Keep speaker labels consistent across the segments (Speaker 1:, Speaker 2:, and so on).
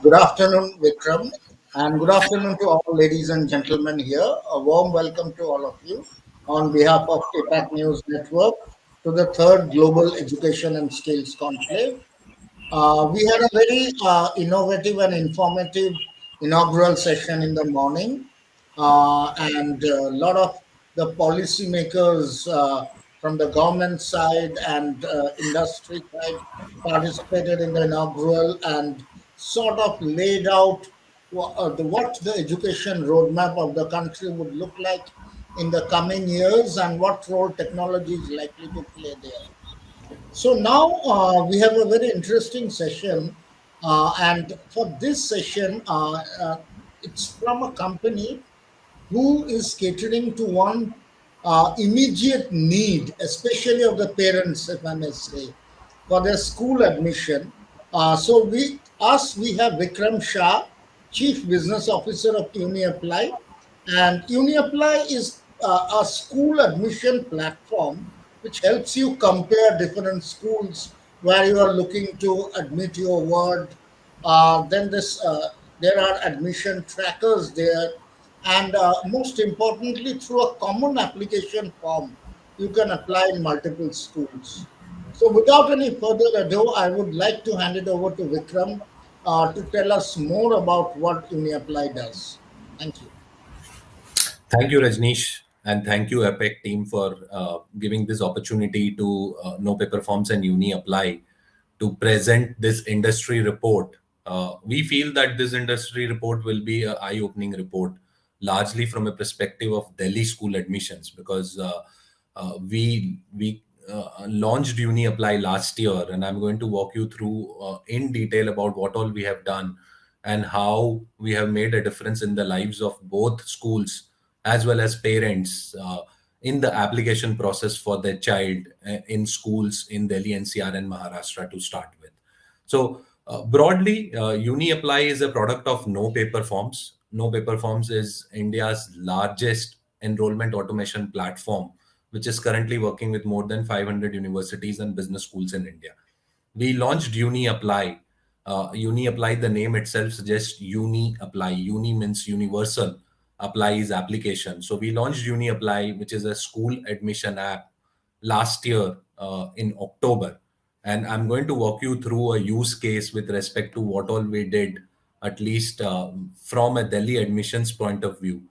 Speaker 1: Good afternoon, Vikram, and good afternoon to all ladies and gentlemen here. A warm welcome to all of you on behalf of APAC News Network to the third Global Education and Skills Conclave. We had a very innovative and informative inaugural session in the morning, and a lot of the policymakers from the government side and industry side participated in the inaugural and sort of laid out what the education roadmap of the country would look like in the coming years and what role technology is likely to play there. So now we have a very interesting session, and for this session, it's from a company who is catering to one immediate need, especially of the parents, if I may say, for their school admission. We have Vikram Shah, Chief Business Officer of UniApply, and UniApply is a school admission platform which helps you compare different schools where you are looking to admit your word. There are admission trackers there, and most importantly, through a common application form, you can apply in multiple schools. So, without any further ado, I would like to hand it over to Vikram to tell us more about what UniApply does. Thank you.
Speaker 2: Thank you, Rajneesh, and thank you, APEC team, for giving this opportunity to No Paper Forms and Uni Apply to present this industry report. We feel that this industry report will be an eye-opening report, largely from a perspective of Delhi school admissions, because we launched Uni Apply last year, and I'm going to walk you through in detail about what all we have done and how we have made a difference in the lives of both schools as well as parents in the application process for their child in schools in Delhi, NCR, and Maharashtra to start with. So, broadly, UniApply is a product of No Paper Forms. No Paper Forms is India's largest enrollment automation platform, which is currently working with more than 500 universities and business schools in India. We launched UniApply. UniApply, the name itself suggests UniApply. Uni means universal, apply is application. So we launched UniApply, which is a school admission app, last year in October. And I'm going to walk you through a use case with respect to what all we did, at least from a Delhi admissions point of view,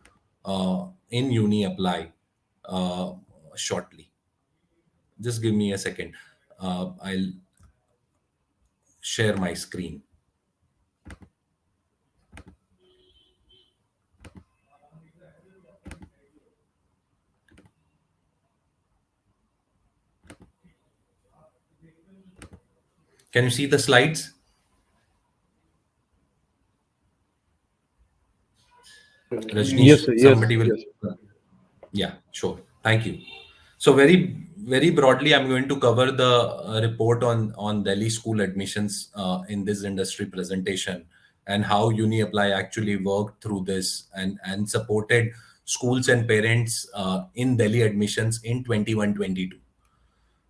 Speaker 2: in UniApply uh, shortly. Just give me a second. I'll share my screen. Can you see the slides?
Speaker 3: Yes,
Speaker 2: Rajneesh,
Speaker 3: sir. Yes,
Speaker 2: somebody will.
Speaker 3: yes.
Speaker 2: Yeah, sure. Thank you. So very broadly, I'm going to cover the report on Delhi school admissions in this industry presentation and how UniApply actually worked through this and supported schools and parents in Delhi admissions in 21-22.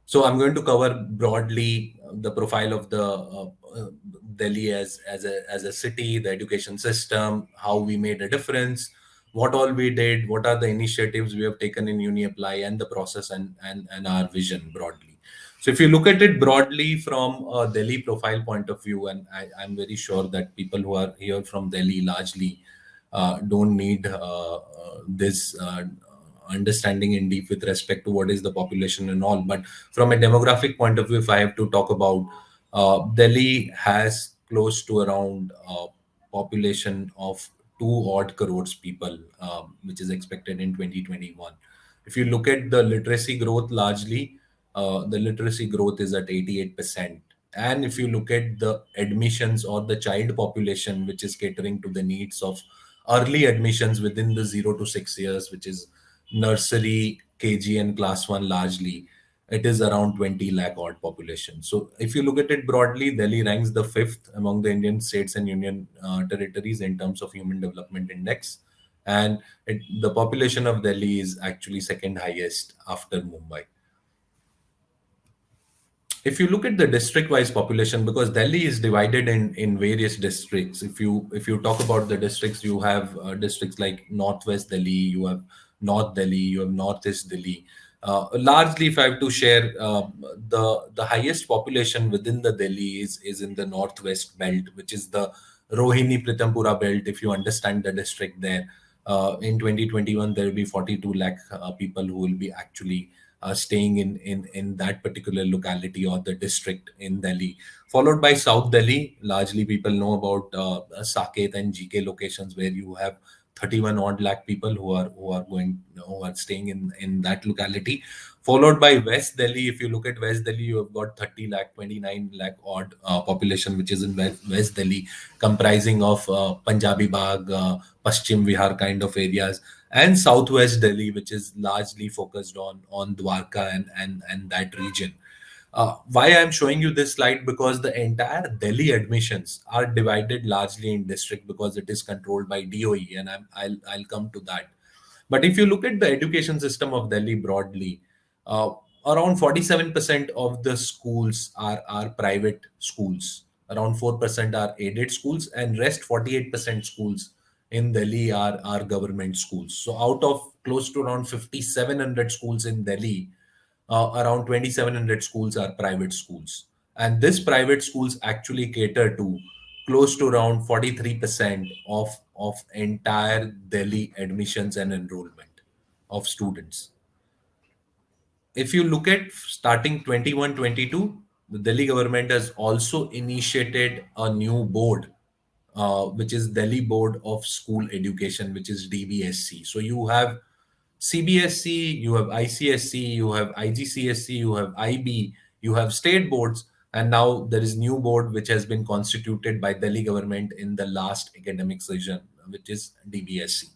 Speaker 2: So I'm going to cover broadly the profile of the Delhi as a city, the education system, how we made a difference, what all we did, what are the initiatives we have taken in UniApply, and the process and our vision broadly. So if you look at it broadly from a Delhi profile point of view, and I'm very sure that people who are here from Delhi largely don't need this understanding in deep with respect to what is the population and all. But from a demographic point of view, if I have to talk about, Delhi has close to around population of 2 odd crores people, which is expected in 2021. If you look at the literacy growth, largely the literacy growth is at 88%. And if you look at the admissions or the child population, which is catering to the needs of early admissions within the 0 to 6 years, which is nursery, KG, and class one largely, it is around 20 lakh odd population. So if you look at it broadly, Delhi ranks the fifth among the Indian states and union territories in terms of Human Development Index. And the population of Delhi is actually second highest after Mumbai. If you look at the district-wise population, because Delhi is divided in various districts. If you talk about the districts, you have districts like Northwest Delhi, you have North Delhi, you have Northeast Delhi. Largely, if I have to share, the highest population within the Delhi is in the Northwest belt, which is the Rohini Pritampura belt. If you understand the district there, in 2021 there will be 42 lakh people who will be actually staying in that particular locality or the district in Delhi, followed by South Delhi. Largely, people know about Saket and GK locations where you have 31 odd lakh people who are staying in that locality, followed by West Delhi. If you look at West Delhi, you have got 30 lakh, 29 lakh odd population, which is in West Delhi, comprising of Punjabi Bagh, Paschim Vihar kind of areas, and Southwest Delhi, which is largely focused on Dwarka and that region. Why I'm showing you this slide, because the entire Delhi admissions are divided largely in district because it is controlled by DOE, and I'll come to that. But if you look at the education system of Delhi broadly, uh, around 47% of the schools are private schools. Around 4% are aided schools, and rest 48% schools in Delhi are government schools. So out of close to around 5,700 schools in Delhi, around 2,700 schools are private schools. And these private schools actually cater to close to around 43% of entire Delhi admissions and enrollment of students. If you look at starting 21-22, the Delhi government has also initiated a new board, which is Delhi Board of School Education, which is DBSC. So you have CBSC, you have ICSC, you have IGCSC, you have IB, you have state boards, and now there is new board which has been constituted by Delhi government in the last academic session, which is DBSC.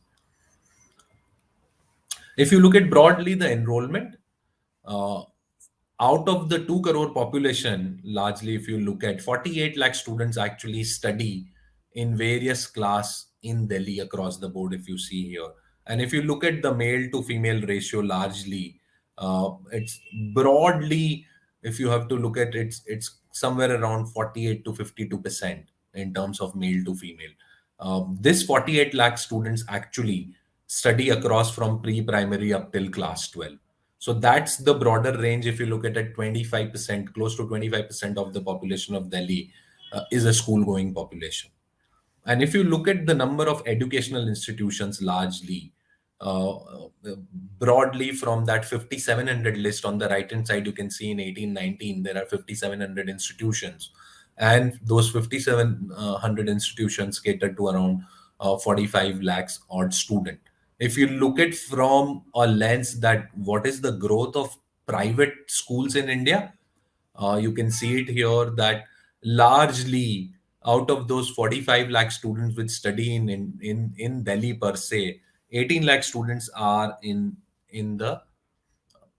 Speaker 2: If you look at broadly the enrollment, uh, out of the 2 crore population, largely if you look at 48 lakh students actually study in various class in Delhi across the board, if you see here. And if you look at the male to female ratio, largely, it's broadly, if you have to look at it, it's somewhere around 48 to 52% in terms of male to female. This 48 lakh students actually study across from pre-primary up till class 12. So that's the broader range. If you look at it, 25%, close to 25% of the population of Delhi is a school going population. And if you look at the number of educational institutions, largely, uh, broadly from that 5,700 list on the right hand side, you can see in 1819 there are 5,700 institutions, and those 5,700 institutions cater to around 45 lakhs odd student. If you look at from a lens that what is the growth of private schools in India, you can see it here that largely out of those 45 lakh students which study in Delhi per se, 18 lakh students are in the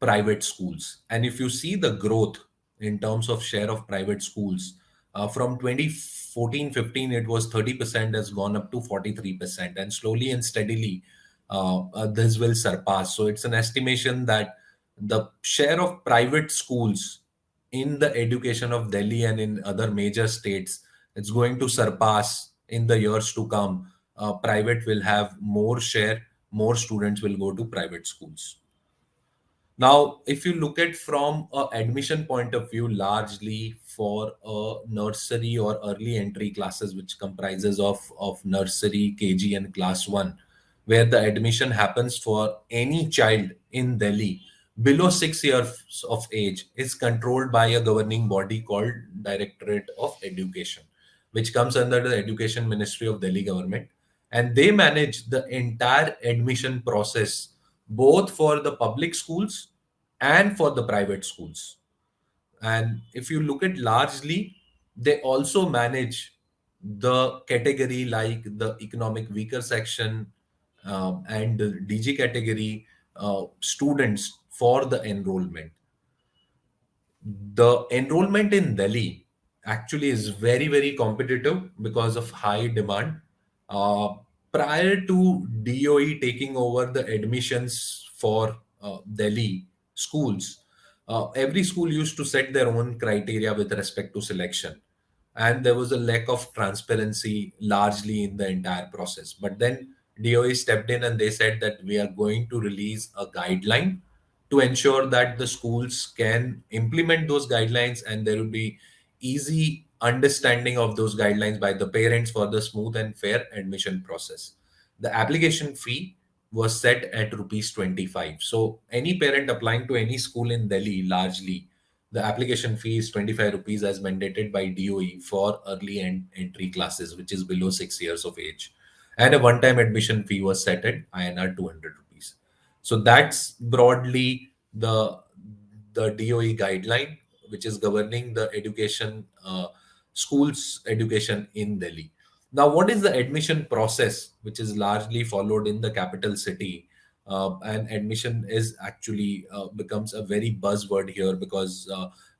Speaker 2: private schools. And if you see the growth in terms of share of private schools, from 2014-15, it was 30%, has gone up to 43%. And slowly and steadily, this will surpass. So it's an estimation that the share of private schools in the education of Delhi and in other major states, it's going to surpass in the years to come. Private will have more share, more students will go to private schools. Now, if you look at from a admission point of view, largely for a nursery or early entry classes, which comprises of nursery, KG, and class one, where the admission happens for any child in Delhi below 6 years of age, is controlled by a governing body called Directorate of Education, which comes under the Education Ministry of Delhi government, and they manage the entire admission process both for the public schools and for the private schools. And if you look at largely, they also manage the category like the economic weaker section, and the DG category students for the enrollment. The enrollment in Delhi actually is very, very competitive because of high demand. Uh, Prior to DOE taking over the admissions for Delhi schools, every school used to set their own criteria with respect to selection, and there was a lack of transparency largely in the entire process. But then DOE stepped in and they said that we are going to release a guideline to ensure that the schools can implement those guidelines, and there will be easy understanding of those guidelines by the parents for the smooth and fair admission process. The application fee was set at rupees 25. So any parent applying to any school in Delhi, largely the application fee is 25 rupees as mandated by DOE for early and entry classes, which is below 6 years of age. And a one-time admission fee was set at INR 200 rupees. So that's broadly the DOE guideline, which is governing the education, schools education in Delhi. Now, what is the admission process, which is largely followed in the capital city? And admission is actually becomes a very buzzword here because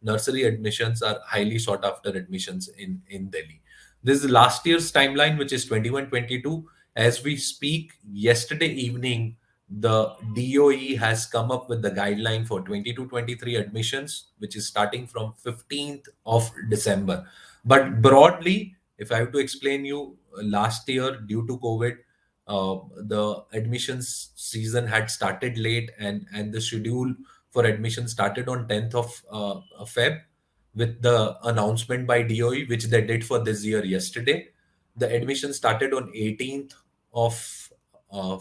Speaker 2: nursery admissions are highly sought after admissions in Delhi. This is last year's timeline, which is 21-22. As we speak, yesterday evening, the DOE has come up with the guideline for 22-23 admissions, which is starting from 15th of December. But broadly, if I have to explain you, last year due to COVID, the admissions season had started late, and the schedule for admission started on 10th of Feb with the announcement by DOE, which they did for this year yesterday. The admission started on 18th of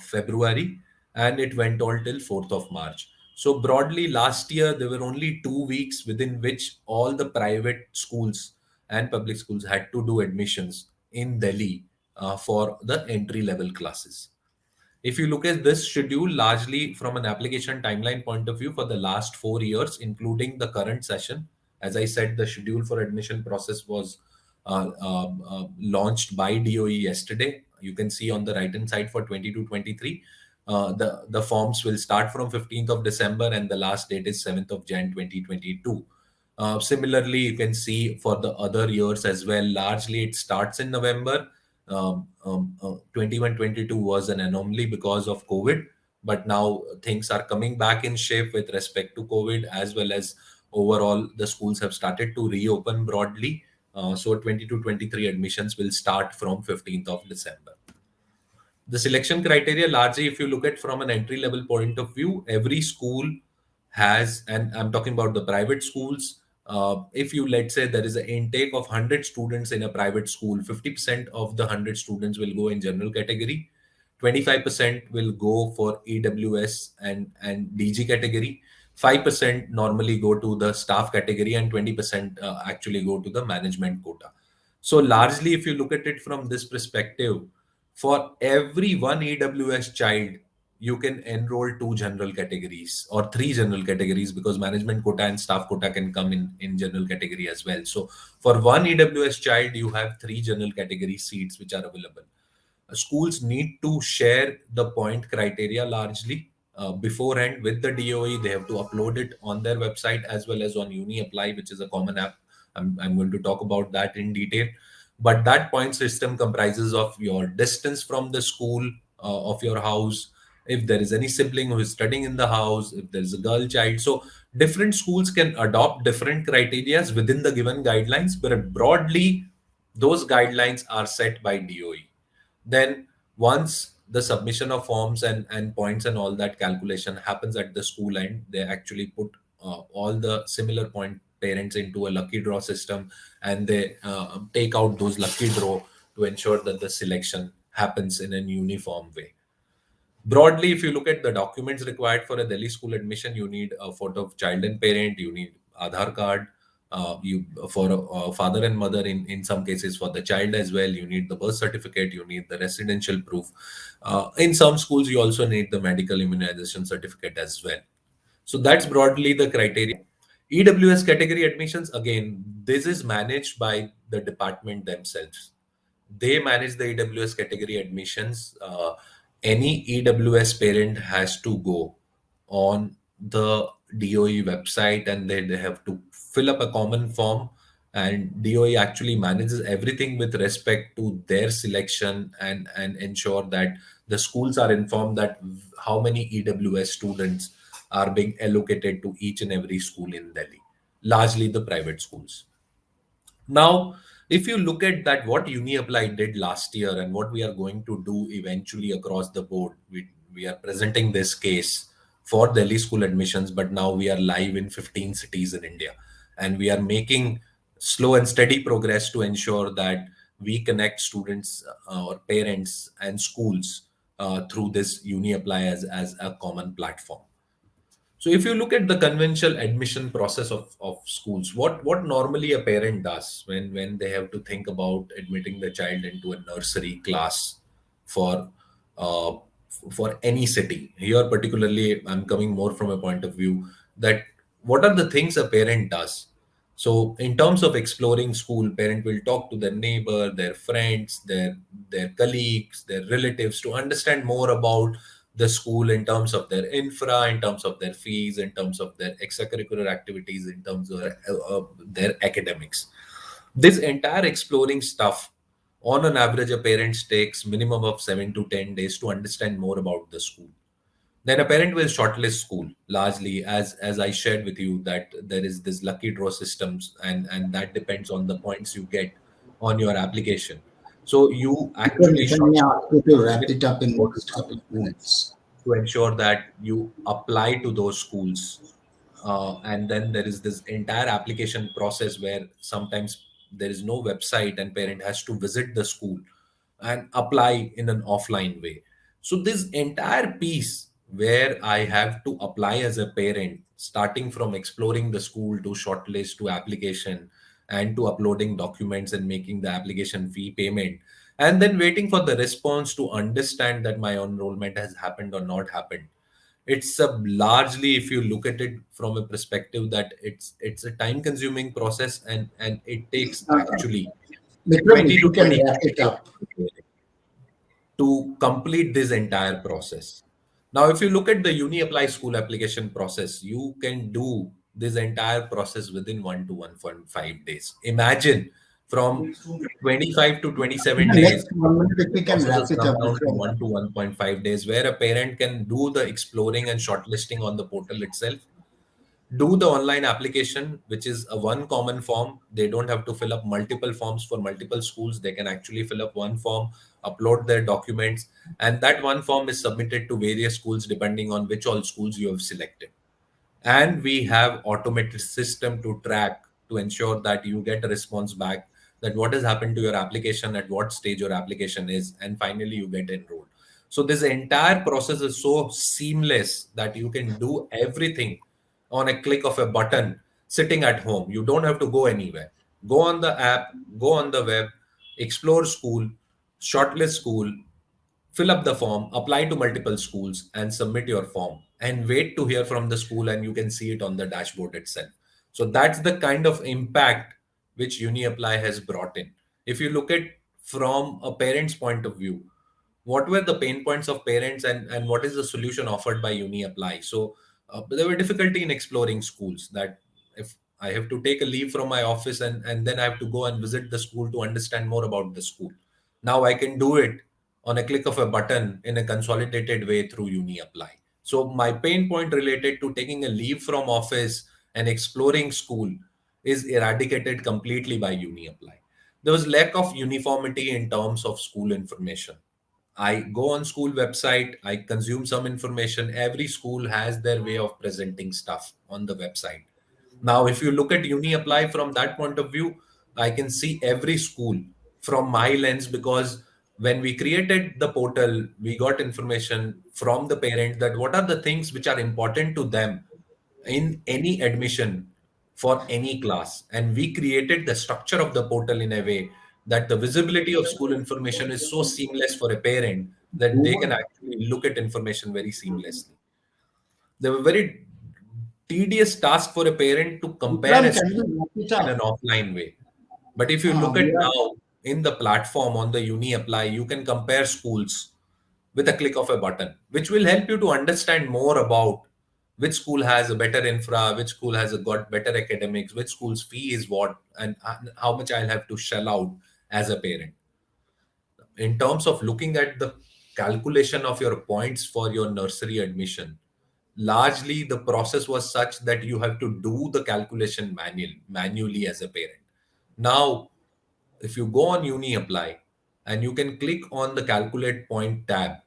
Speaker 2: February, and it went on till 4th of March. So broadly, last year there were only 2 weeks within which all the private schools and public schools had to do admissions in Delhi for the entry level classes. If you look at this schedule, largely from an application timeline point of view for the last 4 years, including the current session, as I said, the schedule for admission process was launched by DOE yesterday. You can see on the right hand side for 22-23. The forms will start from 15th of December and the last date is 7th of Jan 2022. Similarly, you can see for the other years as well, largely it starts in November. 21-22 was an anomaly because of COVID, but now things are coming back in shape with respect to COVID, as well as overall the schools have started to reopen broadly. So 22-23 admissions will start from 15th of December. The selection criteria, largely, if you look at from an entry level point of view, every school has, and I'm talking about the private schools. If you, let's say there is an intake of 100 students in a private school, 50% of the 100 students will go in general category, 25% will go for EWS and DG category, 5% normally go to the staff category, and 20% actually go to the management quota. So largely, if you look at it from this perspective, for every one EWS child, you can enroll two general categories or three general categories, because management quota and staff quota can come in general category as well. So for one EWS child, you have three general category seats which are available. Schools need to share the point criteria largely beforehand with the DOE. They have to upload it on their website as well as on Uni Apply, which is a common app. I'm going to talk about that in detail. But that point system comprises of your distance from the school, of your house, if there is any sibling who is studying in the house, if there is a girl child. So different schools can adopt different criterias within the given guidelines, but broadly, those guidelines are set by DOE. Then once the submission of forms and points and all that calculation happens at the school end, they actually put all the similar point parents into a lucky draw system, and they take out those lucky draw to ensure that the selection happens in an uniform way. Broadly, if you look at the documents required for a Delhi school admission, you need a photo of child and parent, you need Aadhaar card, you for father and mother, in some cases for the child as well, you need the birth certificate, you need the residential proof. In some schools, you also need the medical immunization certificate as well. So that's broadly the criteria. EWS category admissions, again, this is managed by the department themselves. They manage the EWS category admissions. Any EWS parent has to go on the DOE website, and they have to fill up a common form, and DOE actually manages everything with respect to their selection, and ensure that the schools are informed that how many EWS students are being allocated to each and every school in Delhi, largely the private schools. Now, if you look at that, what UniApply did last year and what we are going to do eventually across the board, we are presenting this case for Delhi school admissions, but now we are live in 15 cities in India. And we are making slow and steady progress to ensure that we connect students or parents and schools through this UniApply as a common platform. So if you look at the conventional admission process of schools, what normally a parent does when they have to think about admitting the child into a nursery class for for any city. Here particularly, I'm coming more from a point of view that what are the things a parent does. So in terms of exploring school, parent will talk to their neighbor, their friends, their colleagues, their relatives to understand more about the school in terms of their infra, in terms of their fees, in terms of their extracurricular activities, in terms of their academics. This entire exploring stuff, on an average, a parent takes minimum of 7 to 10 days to understand more about the school. Then a parent will shortlist school largely, as I shared with you that there is this lucky draw systems, and that depends on the points you get on your application. So you actually
Speaker 1: If I may ask you to wrap
Speaker 2: shortlist
Speaker 1: it up in the
Speaker 2: about
Speaker 1: next
Speaker 2: some
Speaker 1: couple of
Speaker 2: schools
Speaker 1: minutes.
Speaker 2: to ensure that you apply to those schools. And then there is this entire application process where sometimes there is no website and parent has to visit the school and apply in an offline way. So this entire piece where I have to apply as a parent, starting from exploring the school to shortlist to application and to uploading documents and making the application fee payment, and then waiting for the response to understand that my enrollment has happened or not happened. It's a largely, if you look at it from a perspective, that it's a time consuming process, and it takes actually
Speaker 1: Vikram,
Speaker 2: 20
Speaker 1: if
Speaker 2: to
Speaker 1: you can
Speaker 2: 25
Speaker 1: wrap it up.
Speaker 2: days to complete this entire process. Now, if you look at the UniApply school application process, you can do this entire process within 1 to 1.5 days. Imagine, from 25 to
Speaker 1: In
Speaker 2: 27
Speaker 1: the
Speaker 2: days,
Speaker 1: next 1 minute, if
Speaker 2: the
Speaker 1: we can
Speaker 2: process
Speaker 1: wrap
Speaker 2: has
Speaker 1: it
Speaker 2: come
Speaker 1: up,
Speaker 2: down to
Speaker 1: Vikram.
Speaker 2: 1 to 1.5 days, where a parent can do the exploring and shortlisting on the portal itself, do the online application, which is a one common form. They don't have to fill up multiple forms for multiple schools. They can actually fill up one form, upload their documents, and that one form is submitted to various schools depending on which all schools you have selected. And we have automated system to track to ensure that you get a response back that what has happened to your application, at what stage your application is, and finally you get enrolled. So this entire process is so seamless that you can do everything on a click of a button sitting at home. You don't have to go anywhere. Go on the app, go on the web, explore school, shortlist school, fill up the form, apply to multiple schools, and submit your form, and wait to hear from the school, and you can see it on the dashboard itself. So that's the kind of impact which UniApply has brought in. If you look at from a parent's point of view, what were the pain points of parents, and what is the solution offered by UniApply? So there were difficulty in exploring schools, that if I have to take a leave from my office, and then I have to go and visit the school to understand more about the school. Now I can do it on a click of a button in a consolidated way through UniApply. So my pain point related to taking a leave from office and exploring school is eradicated completely by UniApply. There was lack of uniformity in terms of school information. I go on school website, I consume some information. Every school has their way of presenting stuff on the website. Now, if you look at UniApply from that point of view, I can see every school from my lens, because when we created the portal, we got information from the parent that what are the things which are important to them in any admission for any class. And we created the structure of the portal in a way that the visibility of school information is so seamless for a parent that they can actually look at information very seamlessly. They were very tedious task for a parent to compare
Speaker 1: Vikram,
Speaker 2: a
Speaker 1: can
Speaker 2: school
Speaker 1: you wrap it
Speaker 2: in an
Speaker 1: up?
Speaker 2: offline way. But if you look
Speaker 1: We
Speaker 2: at
Speaker 1: are
Speaker 2: now in the platform on the UniApply, you can compare schools with a click of a button, which will help you to understand more about which school has a better infra, which school has a got better academics, which school's fee is what, and how much I'll have to shell out as a parent. In terms of looking at the calculation of your points for your nursery admission, largely the process was such that you have to do the calculation manually as a parent. Now, if you go on Uni Apply and you can click on the calculate point tab,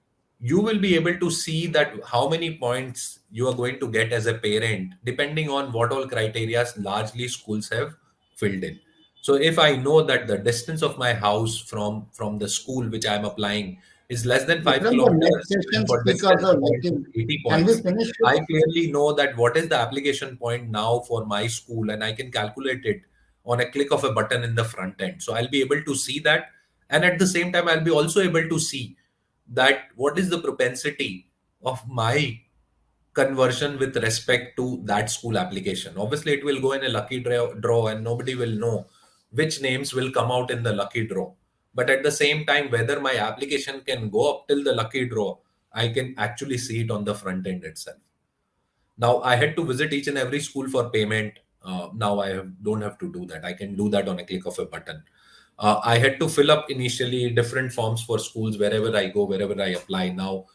Speaker 2: you will be able to see that how many points you are going to get as a parent, depending on what all criteria largely schools have filled in. So if I know that the distance of my house from the school which I am applying is less than 5
Speaker 1: Vikram, the next
Speaker 2: kilometers, and
Speaker 1: session
Speaker 2: for
Speaker 1: speakers
Speaker 2: distance the
Speaker 1: are
Speaker 2: point is
Speaker 1: waiting.
Speaker 2: 80
Speaker 1: Can we
Speaker 2: points,
Speaker 1: finish it?
Speaker 2: I clearly know that what is the application point now for my school, and I can calculate it on a click of a button in the front end. So I'll be able to see that. And at the same time, I'll be also able to see that what is the propensity of my conversion with respect to that school application. Obviously, it will go in a lucky draw, and nobody will know which names will come out in the lucky draw. But at the same time, whether my application can go up till the lucky draw, I can actually see it on the front end itself. Now I had to visit each and every school for payment. Now don't have to do that. I can do that on a click of a button. I had to fill up initially different forms for schools wherever I go, wherever I apply. Now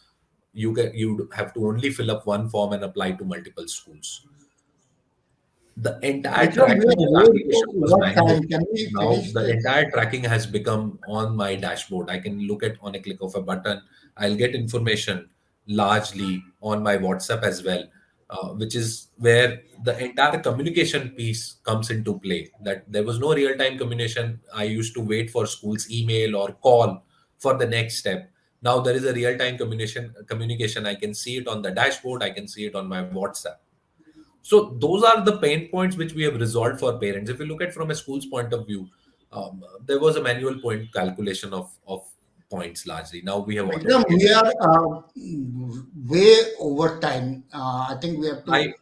Speaker 2: you have to only fill up one form and apply to multiple schools. The entire
Speaker 1: Vikram, we
Speaker 2: tracking
Speaker 1: are
Speaker 2: of
Speaker 1: way
Speaker 2: application was
Speaker 1: over
Speaker 2: manual.
Speaker 1: time. Can we
Speaker 2: Now
Speaker 1: finish
Speaker 2: the
Speaker 1: this?
Speaker 2: entire tracking has become on my dashboard. I can look at on a click of a button. I'll get information largely on my WhatsApp as well, which is where the entire communication piece comes into play. That there was no real-time communication. I used to wait for school's email or call for the next step. Now there is a real-time communication. I can see it on the dashboard. I can see it on my WhatsApp. So those are the pain points which we have resolved for parents. If you look at from a school's point of view, there was a manual point calculation of points largely. Now we have
Speaker 1: Vikram,
Speaker 2: automated
Speaker 1: we
Speaker 2: it.
Speaker 1: are way over time. I think we have to
Speaker 2: I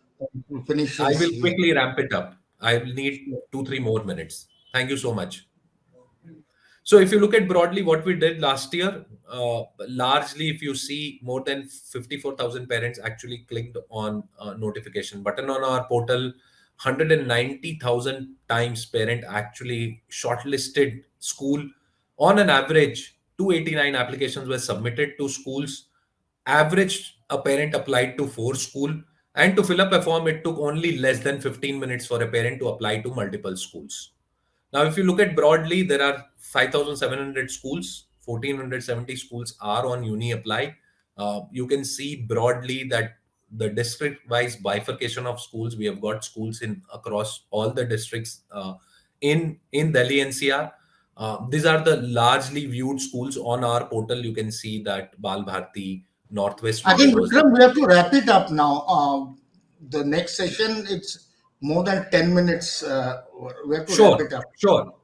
Speaker 1: finish
Speaker 2: I
Speaker 1: this
Speaker 2: will
Speaker 1: here.
Speaker 2: quickly ramp it up. I will need 2-3 more minutes. Thank you so much. So if you look at broadly what we did last year, largely if you see more than 54,000 parents actually clicked on notification button on our portal, 190,000 times parent actually shortlisted school. On an average, 289 applications were submitted to schools. Average, a parent applied to 4 school, and to fill up a form, it took only less than 15 minutes for a parent to apply to multiple schools. Now, if you look at broadly, there are 5,700 schools, 1,470 schools are on Uni Apply. You can see broadly that the district-wise bifurcation of schools, we have got schools in across all the districts in Delhi NCR. These are the largely viewed schools on our portal. You can see that Bal Bharti, Northwest
Speaker 1: I think,
Speaker 2: Region was.
Speaker 1: Vikram, we have to wrap it up now. The next session, it's more than 10 minutes. We have to wrap
Speaker 2: Sure,
Speaker 1: it up.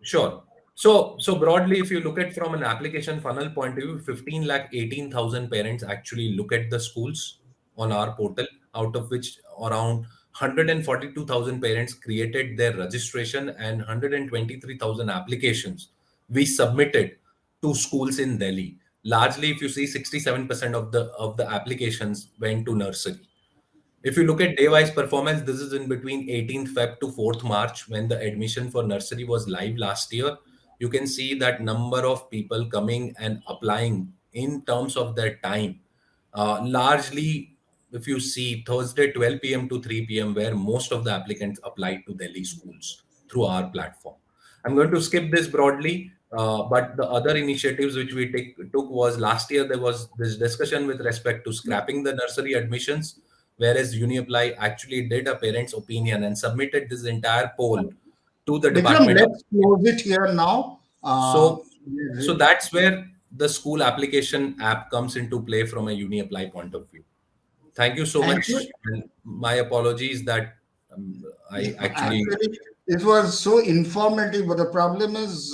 Speaker 2: sure. So broadly, if you look at from an application funnel point of view, 15 lakh 18,000 parents actually look at the schools on our portal, out of which around 142,000 parents created their registration, and 123,000 applications we submitted to schools in Delhi. Largely, if you see, 67% of the applications went to nursery. If you look at day-wise performance, this is in between 18th Feb to 4th March when the admission for nursery was live last year. You can see that number of people coming and applying in terms of their time. Largely, if you see Thursday 12 p.m. to 3 p.m., where most of the applicants applied to Delhi schools through our platform. I'm going to skip this broadly, but the other initiatives which we took was last year there was this discussion with respect to scrapping the nursery admissions, whereas UniApply actually did a parent's opinion and submitted this entire poll to the
Speaker 1: Vikram,
Speaker 2: Department of
Speaker 1: let's close it here now.
Speaker 2: so so that's where the school application app comes into play from a UniApply point of view. Thank you so
Speaker 1: Thank you.
Speaker 2: much. And my apologies that I actually.
Speaker 1: Actually, it was so informative, but the problem is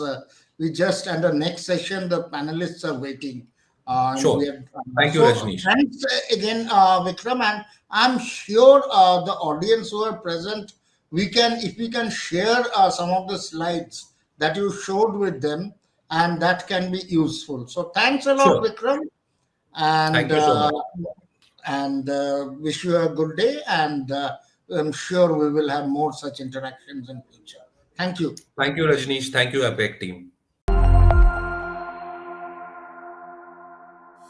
Speaker 1: we just and the next session the panelists are waiting, and we
Speaker 2: Sure.
Speaker 1: are
Speaker 2: Thank you,
Speaker 1: so
Speaker 2: Rajneesh.
Speaker 1: thanks again, Vikram, and I'm sure the audience who are present, we can if we can share some of the slides that you showed with them, and that can be useful. So thanks a lot,
Speaker 2: Sure.
Speaker 1: Vikram, and
Speaker 2: Thank you so much.
Speaker 1: wish you a good day. And I'm sure we will have more such interactions in future. Thank you.
Speaker 2: Thank you, Rajneesh. Thank you, APEC team.